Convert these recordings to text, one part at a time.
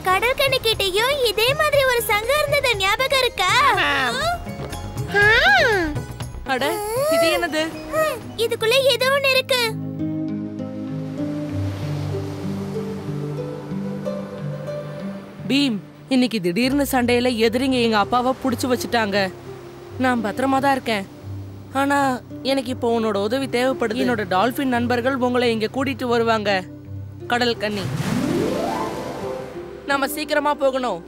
கடற்கண்ணி கிட்டயும் இதே மாதிரி ஒரு சங்கம் இருந்தது ஞாபகம் இருக்கா? அட, இது என்னது? இதுக்குள்ள ஏதோ ஒண்ணு இருக்கு. பீம், இன்னைக்கு திடீர்னு சண்டையில எதிரிங்க எங்க அப்பாவை புடிச்சு வச்சுட்டாங்க. நான் பத்திரமா தான் இருக்கேன். ஆனா எனக்கு இப்போ உன்னோட உதவி தேவைப்படுது. என்னோட டால்பின் நண்பர்கள் உங்களை இங்க கூட்டிட்டு வருவாங்க. கடல் கன்னி, நம்ம சீக்கிரமா போகணும்.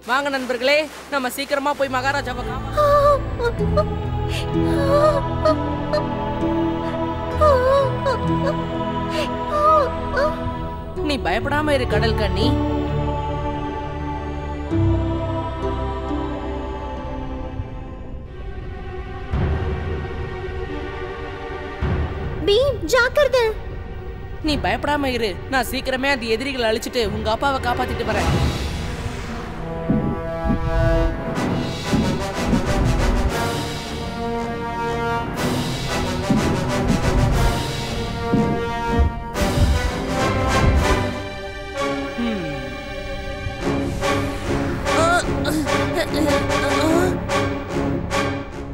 வாங்க நண்பர்களே, நம்ம சீக்கிரமா போய் மகாராஜாவை நீ பயப்படாம இரு கடல் கன்னி. பீம், ஜாக்கிரதை. நீ பயப்படாம இரு. நான் சீக்கிரமே அந்த எதிரிகளை அழிச்சிட்டு உங்க அப்பாவை காப்பாத்திட்டு வரேன்.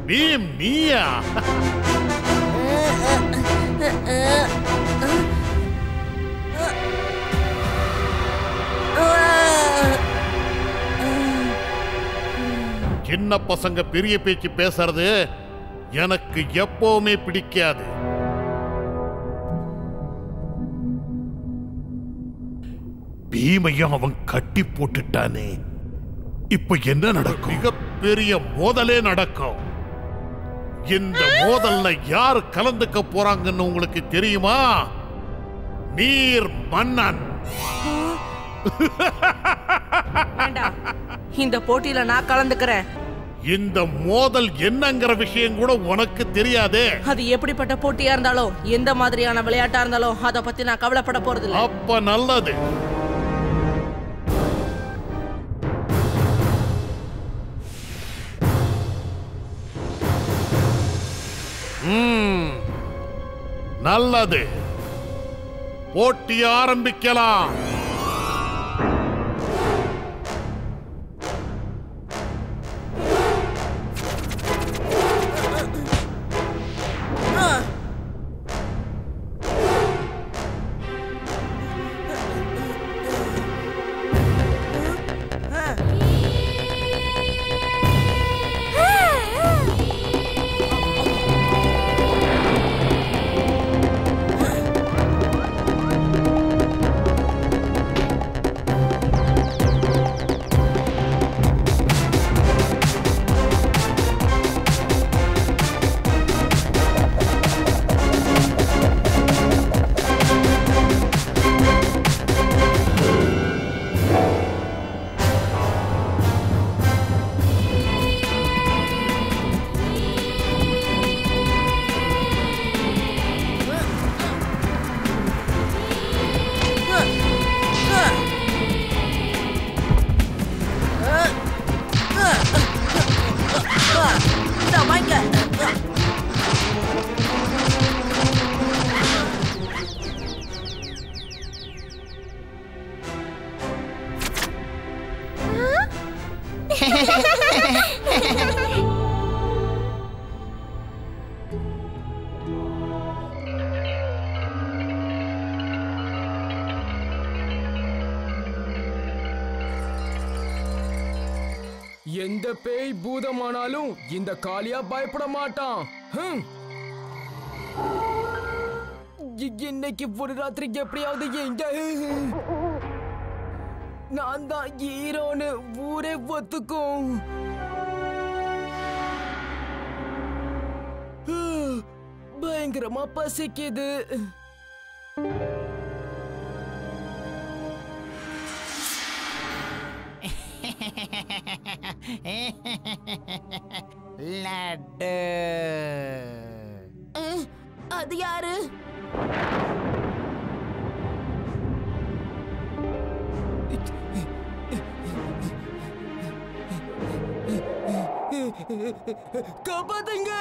பீம், நீயா? சின்ன பசங்க பெரிய பேச்சு பேசுறது எனக்கு எப்பவுமே பிடிக்காது. பீமையும் அவன் கட்டி போட்டுட்டானே, இப்ப என்ன நடக்கும்? மிகப்பெரிய மோதலே நடக்கும். இந்த மோதல்ல யார் கலந்துக்க போறாங்கன்னு உங்களுக்கு தெரியுமா? நீர் மன்னன். இந்த போட்டியில நான் கலந்துக்கிறேன். இந்த மோதல் என்னங்கிற விஷயம் கூட உனக்கு தெரியாதே. அது எப்படிப்பட்ட போட்டியா இருந்தாலும், எந்த மாதிரியான விளையாட்டா இருந்தாலும் அத பத்தி நான் கவலைப்பட போறது இல்ல. அப்ப நல்லது. நல்லது, போட்டி ஆரம்பிக்கலாம். எந்த பேய் பூதமானாலும் இந்த காளியா பயப்பட மாட்டான். இன்னைக்கு ஒரு ராத்திரிக்கு எப்படியாவது எங்க நான் தான் ஹீரோன்னு ஊரே ஒத்துக்கும். பயங்கரமா பசிக்குது. லட்டு. அது யாரு? காப்பாத்துங்க.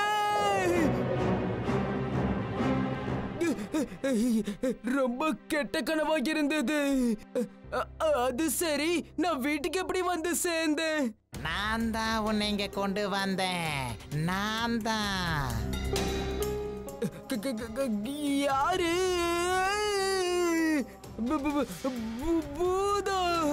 ரொம்ப கெட்ட கனவாக இருந்தது. அது சரி, நான் வீட்டுக்கு எப்படி வந்து சேர்ந்தேன்? நான் தான் உன்னை இங்க கொண்டு வந்தேன். நான் தான். யாரு? பூதம்.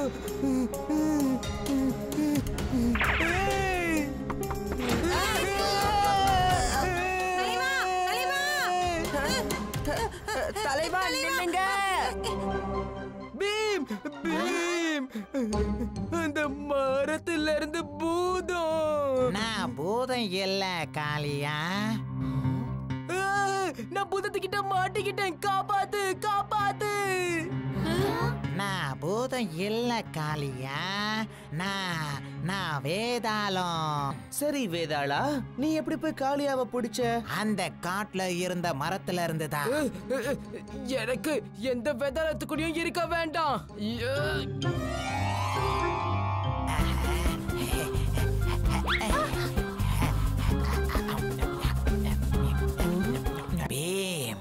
தலைவா நில்லுங்க. பீம் பீம், அந்த மரத்துல இருந்து பூதம். நான் பூதம் இல்ல காளியா. நான் பூதத்துக்கிட்ட மாட்டிக்கிட்டேன். காப்பாத்து காப்பாத்து. நான் பூதம் இல்ல காளியா. நான் வேதாளம். சரி வேதாளா, நீ எப்படி போய் காளியாவை பிடிச்ச? அந்த காட்டுல இருந்த மரத்துல இருந்து தான். எனக்கு எந்த வேதாளத்துக்குள்ளயும் இருக்க வேண்டாம். பீம்,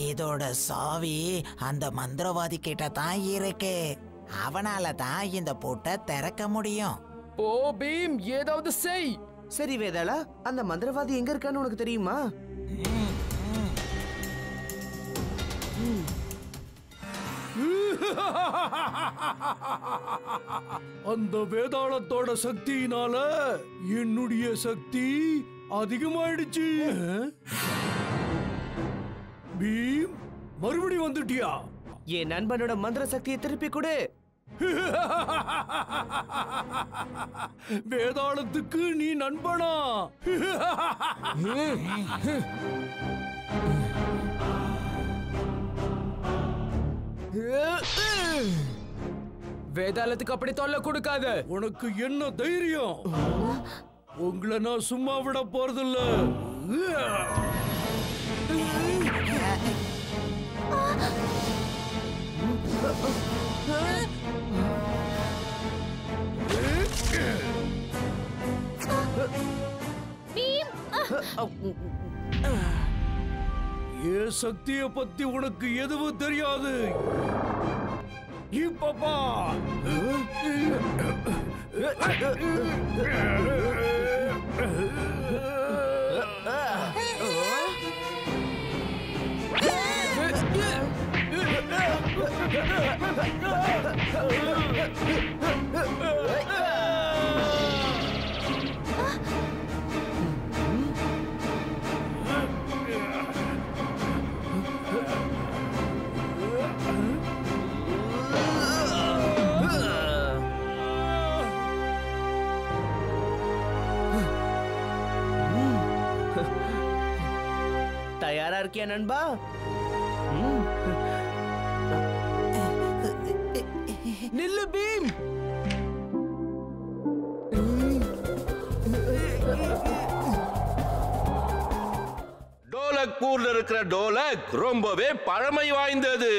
இதோட சாவி அந்த மந்திரவாதி கிட்ட தான் இருக்கு. அவனால தான் இந்த பூட்டை திறக்க முடியும். போ பீம், ஏதாவது செய். சரி வேதாளா, அந்த மந்திரவாதி எங்க இருக்கான்னு உனக்கு தெரியுமா? அந்த வேதாளத்தோட சக்தியினால என்னுடைய சக்தி அதிகமாயிடுச்சு. பீம், மறுபடி வந்துட்டியா? என் நண்பனோட மந்திர சக்தியை திருப்பி கொடு. வேதாளத்துக்கு நீ நண்பனா? வேதாளத்துக்கு அப்படி தொல்லை கொடுக்காத. உனக்கு என்ன தைரியம்? உங்களை நான் சும்மா விட போறதில்ல. என் சக்தியை பத்தி உனக்கு எதுவும் தெரியாது. இப்பப்பா தயாரா இருக்கியா நண்பா? நில்லு பீம். டோலக்பூர்ல இருக்கிற டோலக் ரொம்பவே பழமை வாய்ந்தது.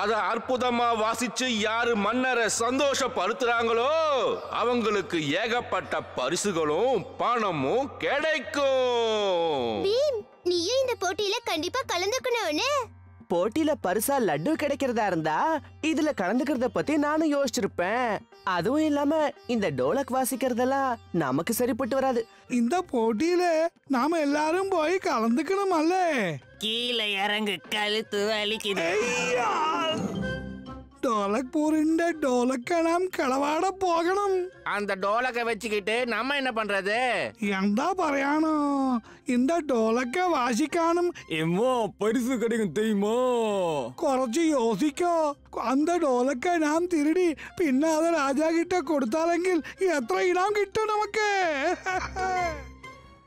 அத அற்புதமா வாசிச்சு யாரு மன்னரை சந்தோஷப்படுத்துறாங்களோ அவங்களுக்கு ஏகப்பட்ட பரிசுகளும் பணமும் கிடைக்கும். பீம், நீயும் இந்த போட்டியில கண்டிப்பா கலந்துக்கணும்னு. போட்டியில பரிசா லட்டு கிடைக்கிறதா இருந்தா இதுல கலந்துக்கிறத பத்தி நானும் யோசிச்சிருப்பேன். அதுவும் இல்லாம இந்த டோலக் வாசிக்கிறதெல்லாம் நமக்கு சரிப்பட்டு வராது. இந்த போட்டியில நாம எல்லாரும் போய் கலந்துக்கணுமல்ல. கீழே இறங்கு, கழுத்து வலிக்குது. டோலக்பூரிന്റെ ഡോലക്ക നാം കളവാട പോകണം. அந்த டோலக்கை வச்சுக்கிட்டு நம்ம என்ன பண்றது? എന്താ പറയാനോ, இந்த ഡോലക്ക വാശിക്കാനും எம்மோ பரிசு கிடைக்கும் தெரியுமா? കുറച്ച് യോസിക്കോ. அந்த ഡോലക്ക നാം തിരുടി പിന്നെ അത് രാജാ കിட்ட കൊടുത്താലെങ്കിൽ എത്ര ഇനാം കിട്ടും നമുക്ക്?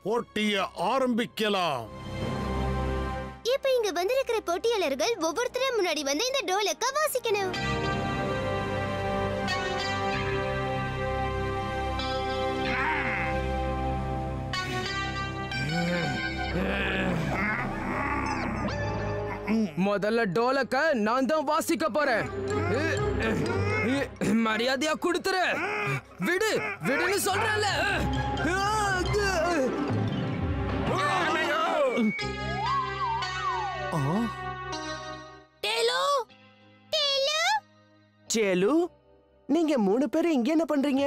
போட்டியை ஆரம்பிக்கலாம். இப்ப இங்க வந்திருக்கிற போட்டியாளர்கள் ஒவ்வொருத்தரும் முன்னாடி வந்து இந்த டோலக்க வாசிக்கணும். முதல்ல டோலக்க நான் தான் வாசிக்க போறேன். மரியாதையா கொடுத்துரு. விடு விடுன்னு சொல்றல. டேலோ, டேலோ, சேலு, நீங்க 3 பேரும் இங்க என்ன பண்றீங்க?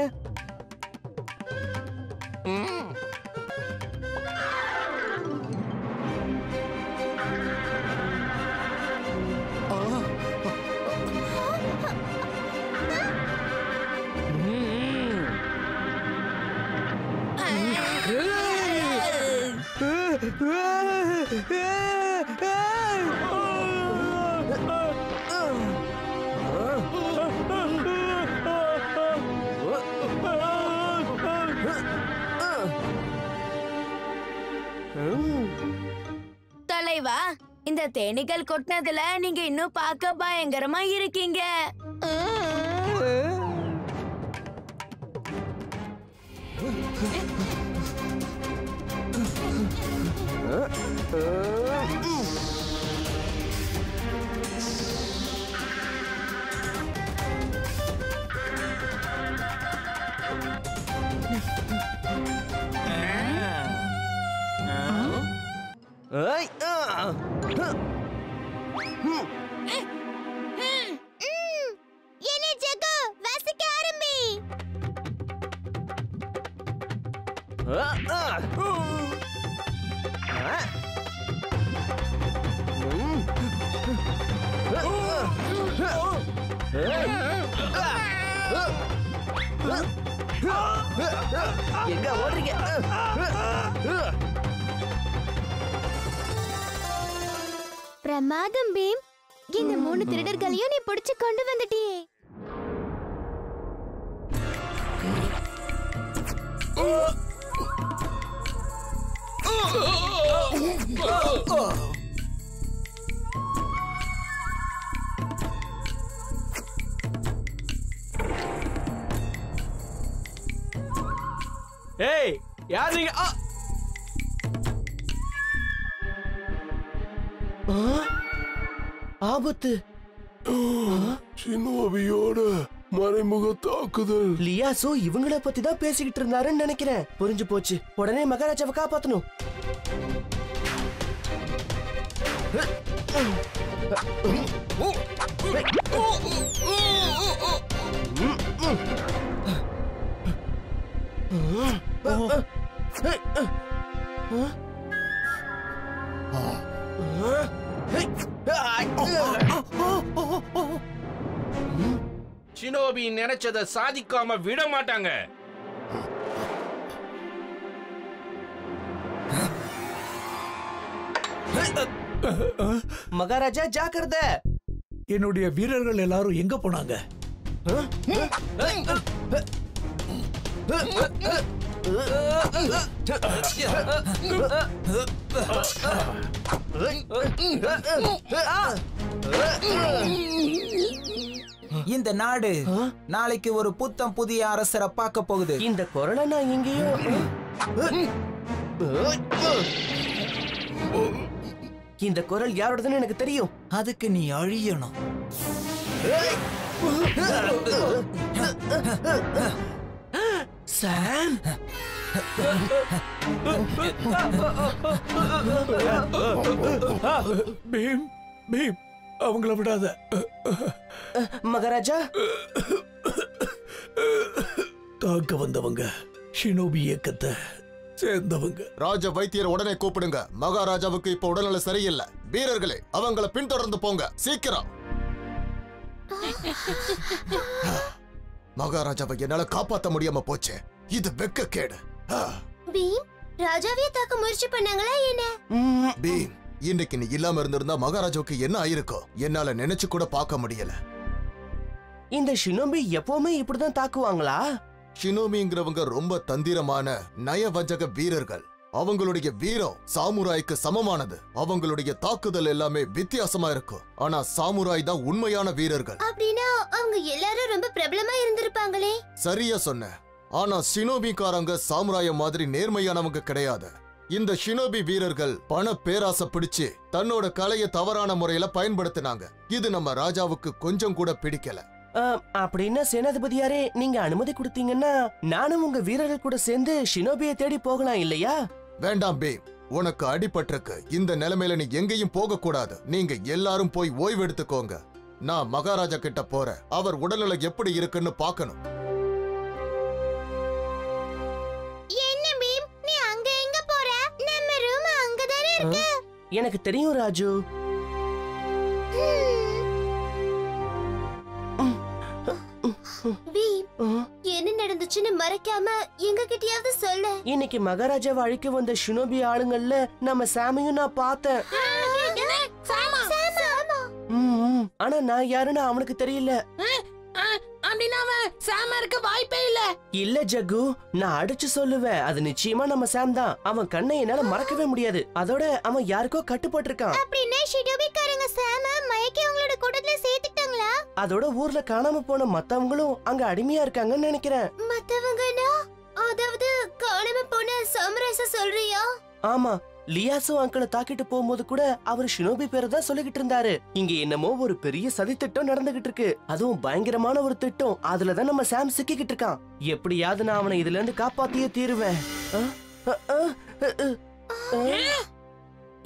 தலைவா, இந்த தேனீக்கள் கொட்டினதுல நீங்க இன்னும் பார்க்க பயங்கரமா இருக்கீங்க. என்ன ஜகு, வாசிக்க ஆரம்பி. எங்க ஓடுறீங்க? பிரமாதம் பீம், இந்த 3 திருடர்களையும் நீ பிடிச்சு கொண்டு வந்துட்டியே. ஏய், யார் நீங்க? ஆபத்து. ஷினோபியோட மறைமுக தாக்குதல். லியாசோ இவங்கள பத்தி தான் பேசிக்கிட்டு இருந்தாருன்னு நினைக்கிறேன். புரிஞ்சு போச்சு. உடனே மகாராஜாவை காப்பாத்தணும். ஷினோபி நினைச்சதை சாதிக்காம விட மாட்டாங்க. மகாராஜா ஜாக்கிரதை. என்னுடைய வீரர்கள் எல்லாரும் எங்க போனாங்க? இந்த நாடு நாளைக்கு ஒரு புத்தம் புதிய அரசரை பார்க்க போகுது. இந்த குரலை நான் எங்கேயோ இந்த குரல் யாரோடதுன்னு எனக்கு தெரியும். அதுக்கு நீ அழியணும். சாம், பீம் பீம், அவங்கள விடாத. மகாராஜா, தாக்க வந்தவங்க ஷினோபி இயக்கத்தை சேர்ந்தவங்க. ராஜ வைத்தியர் உடனே கூப்பிடுங்க. மகாராஜாவுக்கு இப்ப உடல்நிலை சரியில்லை. வீரர்களே, அவங்கள பின்தொடர்ந்து போங்க, சீக்கிரம். மகாராஜாவை என்னால காப்பாத்த முடியாம போச்சு. இது வெக்கக்கேடு. பீம், ராஜாவே தாக்க முயற்சி பண்ணாங்களா என்ன? பீம், இன்னைக்கு நீ இல்லாம இருந்திருந்தா மகாராஜாவுக்கு என்ன ஆயிருக்கும் என்னால நினைச்சு கூட பார்க்க முடியல. இந்த ஷினோபி எப்பவுமே இப்படிதான் தாக்குவாங்களா? ஷினோமிங்கிறவங்க ரொம்ப தந்திரமான நயவஞ்சக வீரர்கள். அவங்களுடைய வீரம் சாமுராய்க்கு சமமானது. அவங்களுடைய தாக்குதல் எல்லாமே வித்தியாசமா இருக்கும். ஆனா சாமுராய் தான் உண்மையான வீரர்கள். அப்படின்னா அவங்க எல்லாரும் ரொம்ப பிரபலமா இருந்திருப்பாங்களே. சரியா சொன்ன. ஆனா ஷினோபிக்காரங்க சாமுராய மாதிரி நேர்மையானவங்க கிடையாது. இந்த ஷினோபி வீரர்கள் பண பேராசை பிடிச்சு தன்னோட கலையை தவறான முறையில பயன்படுத்தினாங்க. இது நம்ம ராஜாவுக்கு கொஞ்சம் கூட பிடிக்கல. அப்படின்னா சேனாதிபதியாரே, நீங்க அனுமதி கொடுத்தீங்கன்னா நானும் உங்க வீரர்கள் கூட சேர்ந்து ஷினோபியை தேடி போகலாம் இல்லையா? வேண்டாம் பீம், உனக்கு அடிபட்டிருக்கு. இந்த நிலைமையில நீ எங்கேயும் போக கூடாது. நீங்க எல்லாரும் போய் ஓய்வு எடுத்துக்கோங்க. நான் மகாராஜா கிட்ட போறேன். அவர் உடல்நிலை எப்படி இருக்குன்னு பார்க்கணும். என்ன பீம், நீ அங்க எங்க போற? நம்ம ரூம் அங்கதானே இருக்கு. எனக்கு தெரியும் ராஜு. பீம், என்ன நடந்துச்சுன்னு மறைக்காம எங்க கிட்டயாவது சொல்லு. இன்னைக்கு மகாராஜாவை அழிக்க வந்த ஷினோபி ஆளுங்கள்ல நம்ம சாமையும் நான் பார்த்தேன். ஆனா நான் யாருன்னு அவனுக்கு தெரியல. அப்படின்னா அவன் சாமா இருக்க வாய்ப்பே இல்ல. இல்ல ஜக்கு, நான் அடிச்சு சொல்லுவேன், அது நிச்சயமா நம்ம சாம் தான். அவன் கண்ணை என்னால மறக்கவே முடியாது. அதோட அவன் யாருக்கோ கட்டுப்பட்டு இருக்கான். அப்படின்னா ஷினோபிக்காரங்க சாம மயக்கி அவங்களோட கூட்டத்துல சேர்த்துட்டாங்களா? அதோட ஊர்ல காணாம போன மத்தவங்களும் அங்க அடிமையா இருக்காங்கன்னு நினைக்கிறேன். மத்தவங்கனா அதாவது காணாம போன சாம்ராஜ்ய சொல்றியா? ஆமா, லியாசோ அங்கிளை தாக்கிட்டு போகும்போது கூட அவர் ஷினோபி பேரை தான் சொல்லிக்கிட்டு இருந்தாரு. இங்க என்னமோ ஒரு பெரிய சதி திட்டம் நடந்துகிட்டு இருக்கு. அதுவும் பயங்கரமான ஒரு திட்டம். அதுலதான் நம்ம சாம் சிக்கிக்கிட்டு இருக்கான். எப்படியாவது நான் அவனை இதுல இருந்து காப்பாத்தியே தீருவேன்.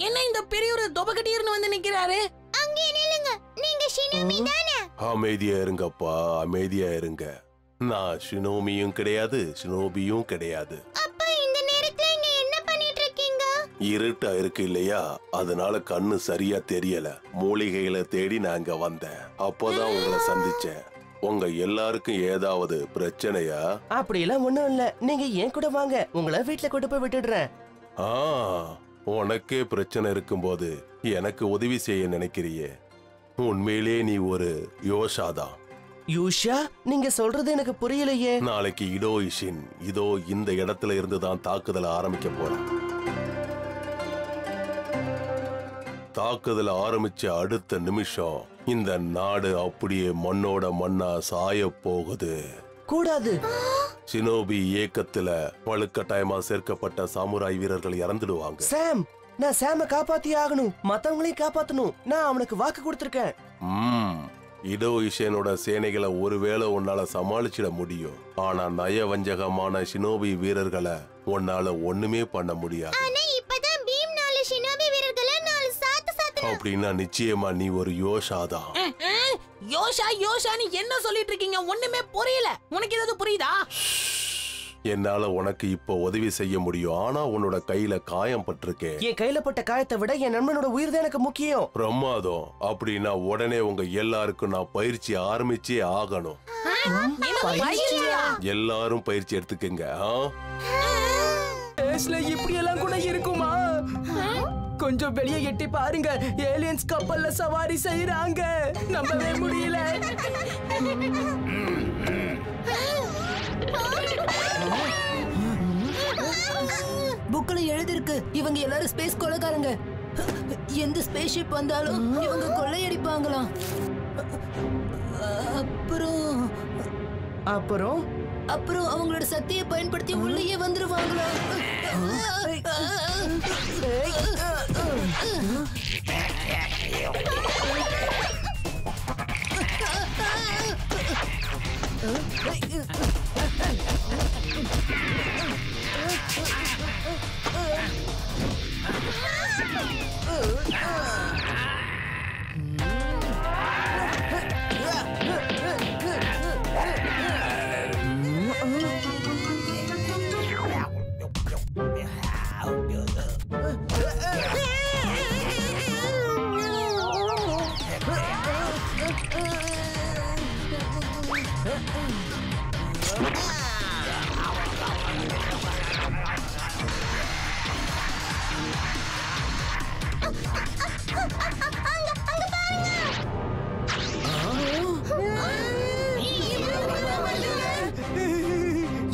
என்ன இந்த பெரிய ஒரு தொபகட்டியர்னு வந்து நிக்கிறாரு? அங்கே நில்லுங்க, நீங்க ஷினோபி தானே? அமைதியா இருங்கப்பா, அமைதியா இருங்க. நான் ஷினோமியும் கிடையாது, ஷினோபியும் கிடையாது. அப்ப இந்த நேரத்துல இங்க என்ன பண்ணிட்டு இருக்கீங்க? இருட்டா இருக்கு இல்லையா, அதனால கண்ணு சரியா தெரியல. மூலிகைகளை தேடி நான் இங்க வந்தேன். அப்போதான் உங்களை சந்திச்சேன். உங்க எல்லாருக்கும் ஏதாவது பிரச்சனையா? அப்படி எல்லாம் ஒண்ணும் இல்ல. நீங்க ஏன் கூட வாங்க, உங்களை வீட்டுல கொண்டு போய் விட்டுடுறேன். உனக்கே பிரச்சனை இருக்கும்போது எனக்கு உதவி செய்ய நினைக்கிறியே, உண்மையிலே நீ ஒரு யோஷாதான். யூஷா, நீங்க சொல்றது எனக்கு புரியலையே. நாளைக்கு இடோ இஷின் இதோ இந்த இடத்துல இருந்து தான் தாக்குதல ஆரம்பிக்க போறேன். தாக்குதல ஆரம்பிச்ச அடுத்த நிமிஷம் இந்த நாடு அப்படியே மண்ணோட மண்ணா சாய போகுது. கூடாது. ஷினோபி இயக்கத்துல வலுக்கட்டாயமா சேர்க்கப்பட்ட சாமுராய் வீரர்கள் இறந்துடுவாங்க. சாம், நான் சாம காப்பாத்தி ஆகணும். மத்தவங்களையும் காப்பாத்தணும். நான் அவனுக்கு வாக்கு கொடுத்திருக்கேன். இடோ இஷேனோட சேனைகளை ஒருவேளை உன்னால சமாளிச்சிட முடியும். ஆனா நயவஞ்சகமான ஷினோபி வீரர்களை உன்னால ஒண்ணுமே பண்ண முடியாது. ஆனா இப்பதான் பீம் 4 ஷினோபி வீரர்களை 4 சாத்து அப்படின்னா நிச்சயமா நீ ஒரு யோஷாதான். யோஷா யோஷான்னு என்ன சொல்லிட்டு இருக்கீங்க? ஒண்ணுமே புரியல. உனக்கு ஏதாவது புரியுதா? என்னால உனக்கு இப்ப உதவி செய்ய முடியும். ஆனா உன்னோட கையில காயம் பட்டிருக்கேன். என் கையில பட்ட காயத்தை விட என் நண்பனோட உயிர் தான் எனக்கு முக்கியம். பிரமாதம். அப்படின்னா உடனே உங்க எல்லாருக்கும் நான் பயிற்சி ஆரம்பிச்சே ஆகணும். எல்லாரும் பயிற்சி எடுத்துக்கங்க. இப்படி எல்லாம் கூட இருக்குமா? கொஞ்சம் வெளியே எட்டி பாருங்க, ஏலியன்ஸ் கப்பல்ல சவாரி செய்யறாங்க. நம்பவே முடியல. புக்ல எழுதிருக்கு, இவங்க எல்லாரும் ஸ்பேஸ் கொலைக்காரங்க. எந்த ஸ்பேஸ் ஷிப் வந்தாலும் இவங்க கொள்ளையடிப்பாங்களாம். அப்புறம் அப்புறம் அவங்களோட சக்தியை பயன்படுத்தி உள்ளேயே வந்துருவாங்களாம்.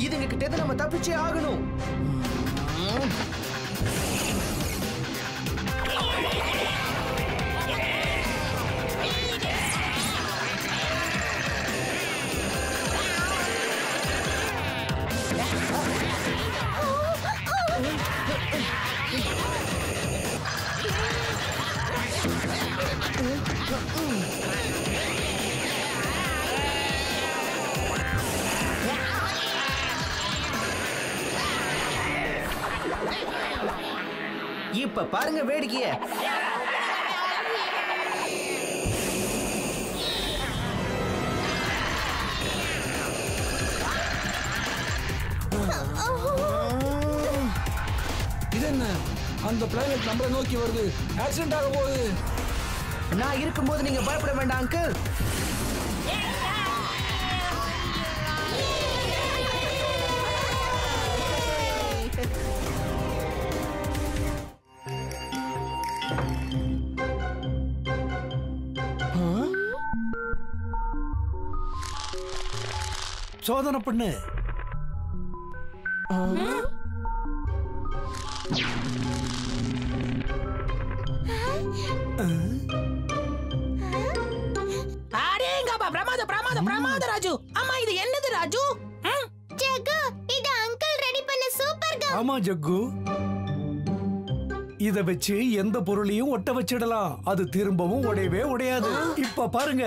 இதுங்க கிட்ட நம்ம தப்பிச்சே ஆகணும். இப்ப பாருங்க வேடிக்கைய. என்ன அந்த பிளானட் நம்மளை நோக்கி வருது. ஆக்சிடென்ட் ஆக போகுது. நான் இருக்கும்போது நீங்க பயப்பட வேண்டாம் அங்கிள். சோதனை பண்ணு. பிரமாத ராஜு. அம்மா இது என்னது ராஜு? ஜக்கு, இது அங்கிள் ரெடி பண்ண சூப்பர் கம். ஆமா ஜக்கு, இத வச்சு எந்த பொருளையும் ஒட்ட வச்சிடலாம். அது திரும்பவும் உடையவே உடையாது. இப்ப பாருங்க.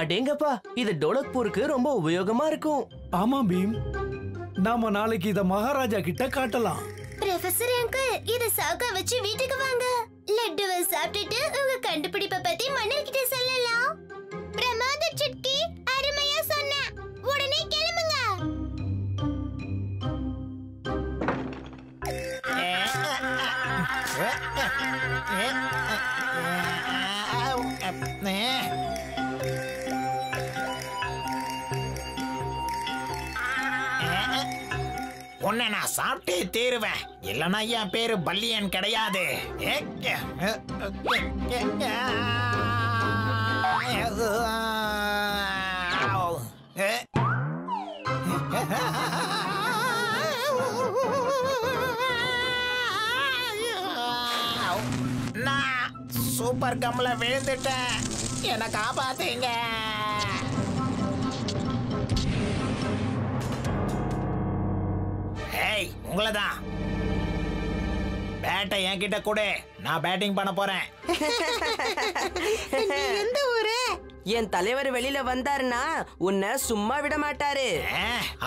அடேங்கப்பா, இது டோலக்பூருக்கு ரொம்ப உபயோகமா இருக்கும். ஆமா பீம், நாம நாளைக்கு இத மகாராஜா கிட்ட காட்டலாம். ப்ரொஃபசர் அங்கிள், இத சாக்கா வச்சு வீட்டுக்கு வாங்க. லட்டுவை சாப்பிட்டுட்டு உங்க கண்டுபிடிப்பை பத்தி மன்னர் கிட்ட சொல்லலாம். பிரமாத சுட்கி, அருமையா சொன்ன. உடனே கிளம்புங்க. உன்னை நான் சாப்பிட்டே தேருவேன். இல்லைன்னா என் பேரு பல்லியன் கிடையாது. நான் சூப்பர் கம்ல விழுந்துட்டேன். என்னை காப்பாத்துங்க. ஏய், உங்களதான். பேட்டை என்கிட்ட கூட, நான் பேட்டிங் பண்ண போறேன். எந்த ஊரு? என் தலைவர் வெளியில வந்தாருன்னா உன்னை சும்மா விட மாட்டாரு.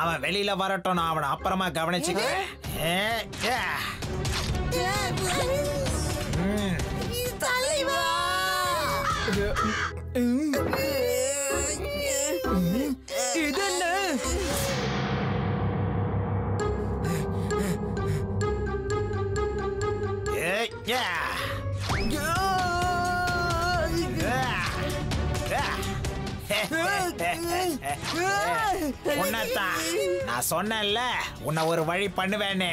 அவன் வெளியில வரட்டும், நான் அவனை அப்புறமா கவனிச்சுக்கிறேன். தலைவா, இது என்ன? உன்னத்தான் நான் சொன்னேன்ல, உன்னை ஒரு வழி பண்ணுவேன்னு.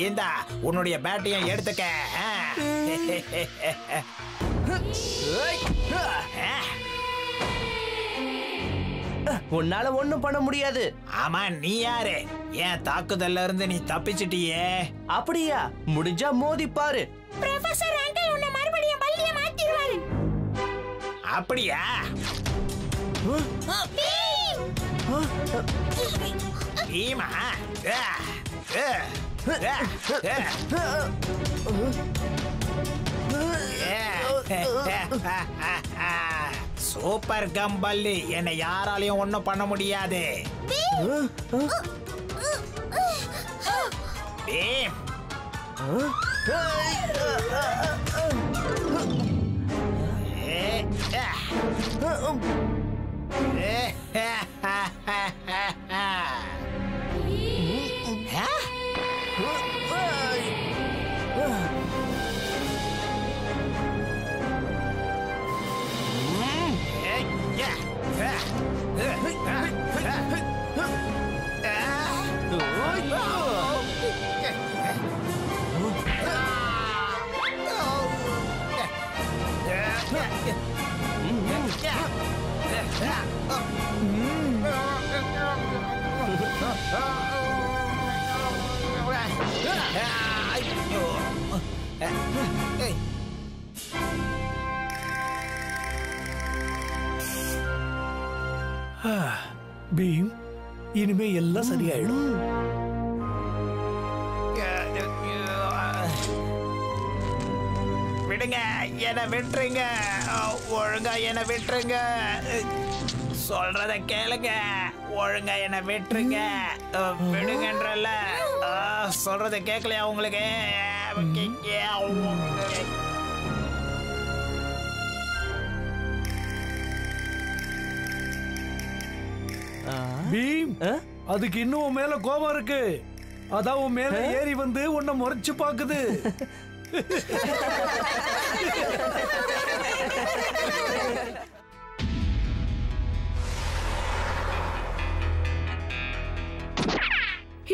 இந்தா உன்னுடைய பேட்டையும் எடுத்துக்க. உன்னால ஒண்ணும் பண்ண முடியாது. ஆமா, நீ யாரு? ஏன் தாக்குதல்ல இருந்து நீ தப்பிச்சிட்டியே? அப்படியா? முடிஞ்சா மோதி பாரு. ப்ரொஃபசர் அங்கிள் உன்னை மறுபடியும் பல்லிய மாத்திடுவாரு. அப்படியா? ஈமா, சூப்பர் கம்பல்லி, என்னை யாராலையும் ஒண்ணும் பண்ண முடியாது. பீம், பீம், இனிமே எல்லாம் சரியாயிடும். விடுங்க, என்னை விட்டுருங்க. ஒழுங்கா என்னை விட்டுருங்க. சொல்றத கேளுங்க. ஒழுங்கா என்னை விட்டுருங்க. விடுங்கன்றல. நான் சொல்றத கேட்கலையா உங்களுக்கு? பீம், அதுக்கு இன்னும் உன் மேல கோபம் இருக்கு. அதான் உன் மேல ஏறி வந்து உன்னை முறைச்சு பாக்குது.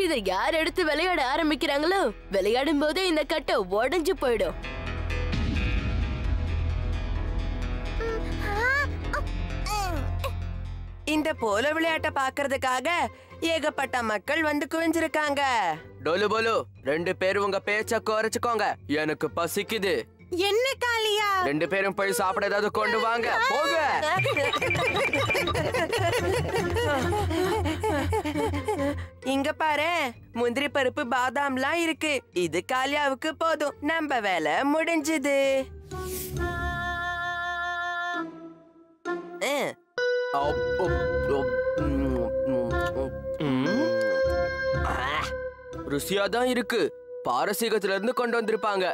இதை யார் எடுத்து விளையாட ஆரம்பிக்கிறாங்களோ விளையாடும் போதே இந்த கட்டை உடைஞ்சு போயிடும். இந்த போல விளையாட்ட பாக்குறதுக்காக ஏகப்பட்ட மக்கள் வந்து குவிஞ்சிருக்காங்க. டோலு போலு, 2 பேரும் உங்க பேச்ச குறைச்சுக்கோங்க, எனக்கு பசிக்குது. என்ன காளியா? 2 பேரும் போய் சாப்பிட ஏதாவது கொண்டு வாங்க, போங்க. இங்க பாரு, முந்திரி பருப்பு பாதாம்லாம் இருக்கு. இது காளியாவுக்கு போதும், நம்ம வேலை முடிஞ்சது. ருசியா தான் இருக்கு. பாரசீகத்துல இருந்து கொண்டு வந்திருப்பாங்க.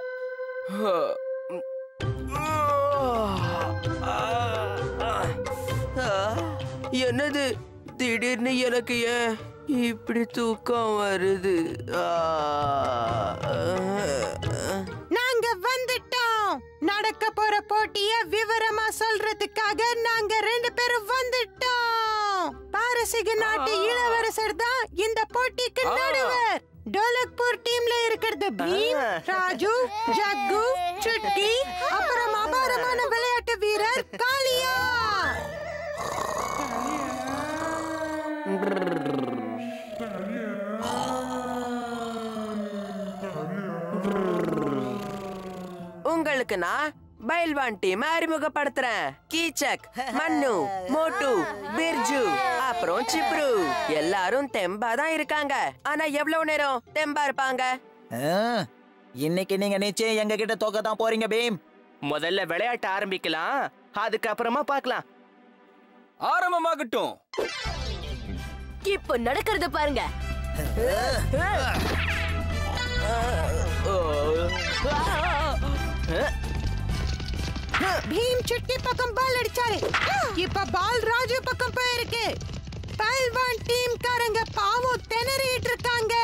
என்னது திடீர்னு எனக்கு ஏன் இப்படி தூக்கம் வருது? நாங்க வந்துட்டோம். நடக்க போற போட்டிய விவரமா சொல்றதுக்காக நாங்க 2 பேரும் வந்துட்டோம். பாரசீக நாட்டு இளவரசர் தான் இந்த போட்டிக்கு நடுவர். டோலக்பூர் டீம்ல இருக்கிறது பீம், ராஜு, ஜக்கு, சுட்கி, அப்புறம் அபாரமான விளையாட்டு வீரர் காளியா. உங்களுக்கு நான் பைல்வான் டீம் அறிமுகப்படுத்துறேன். கீச்சக், மன்னு, மோட்டு, பிர்ஜு, அப்புறம் சிப்ரு. எல்லாரும் தெம்பா தான் இருக்காங்க. ஆனா எவ்வளவு நேரம் தெம்பா இருப்பாங்க? இன்னைக்கு நீங்க நிச்சயம் எங்க கிட்ட தோக்க தான் போறீங்க பீம். முதல்ல விளையாட்ட ஆரம்பிக்கலாம், அதுக்கப்புறமா பார்க்கலாம். ஆரம்பமாகட்டும். இப்போ நடக்கிறத பாருங்க. பீம் சுட்கி பக்கம் பால் அடிச்சாரு. இப்ப பால் ராஜு பக்கம் போயிருக்கு. பைல்வான் டீம் காரங்க பாவம் திணறிட்டு இருக்காங்க.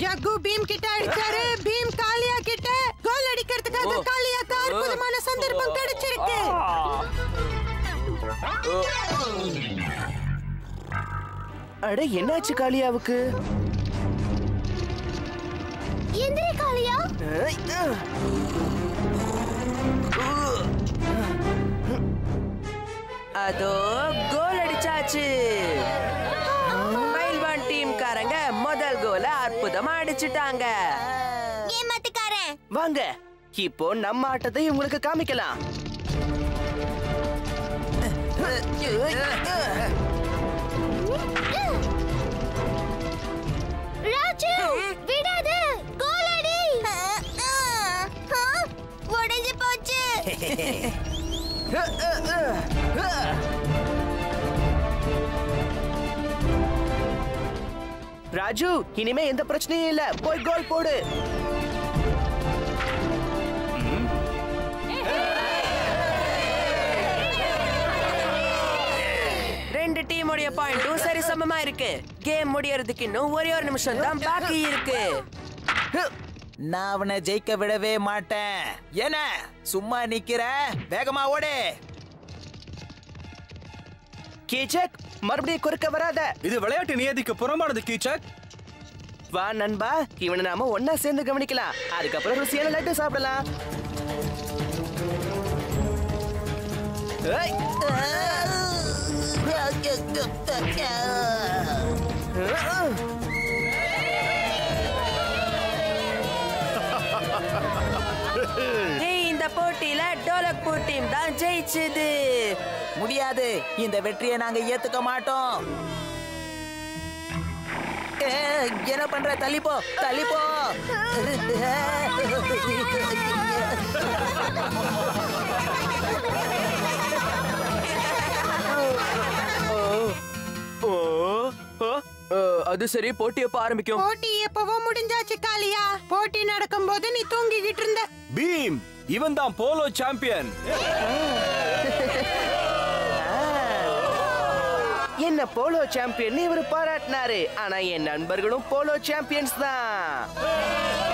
ஜக்கு பீம் கிட்ட அடிச்சாரு. பீம் காளியா கிட்ட கோல் அடிக்கிறதுக்காக காளியாக்கு அற்புதமான சந்தர்ப்பம் கிடைச்சிருக்கு. அட, என்னாச்சு காளியாவுக்கு? எந்திரி காளியா. அதோ கோல் அடிச்சாச்சு. பைல்வான் டீம் காரங்க முதல் கோல அற்புதமா அடிச்சிட்டாங்க. ஏமாத்துக்காரன், வாங்க, இப்போ நம்ம ஆட்டத்தை உங்களுக்கு காமிக்கலாம். ராஜு விடாத, கோல் அடி. உடைஞ்சு போச்சு. ராஜு, இனிமே எந்த பிரச்சனையும் இல்ல, போய் கோல் போடு. ரெண்டு டீமோட பாயிண்டும் சரி சமமா இருக்கு. கேம் முடியறதுக்கு இன்னும் ஒரே ஒரு நிமிஷம் தான் பாக்கி இருக்கு. நான் அவனை ஜெயிக்க விடவே மாட்டேன். என்ன சும்மா நிக்கிற? வேகமா ஓடு. கீச்சக், மறுபடியும் குறுக்க வராத. இது விளையாட்டு நியதிக்கு புறம்பானது கீச்சக். வா நண்பா, இவனை நாம ஒன்னா சேர்ந்து கவனிக்கலாம். அதுக்கப்புறம் ருசியான லட்டு சாப்பிடலாம். இந்த போட்டியில டோலக்பூர் டீம் தான் ஜெயிச்சது. முடியாது, இந்த வெற்றியை நாங்க ஏத்துக்க மாட்டோம். என்ன பண்ற? தள்ளிப்போ, தள்ளிப்போ. அது சரி, போட்டி எப்ப ஆரம்பிக்கும்? போட்டி எப்பவோ முடிஞ்சாச்சு காளியா. போட்டி நடக்கும் போது நீ தூங்கிக்கிட்டு இருந்த. பீம், இவன் தான் போலோ சாம்பியன். என்ன போலோ சாம்பியன் இவரு பாராட்டினாரு. ஆனா என் நண்பர்களும் போலோ சாம்பியன்ஸ் தான்.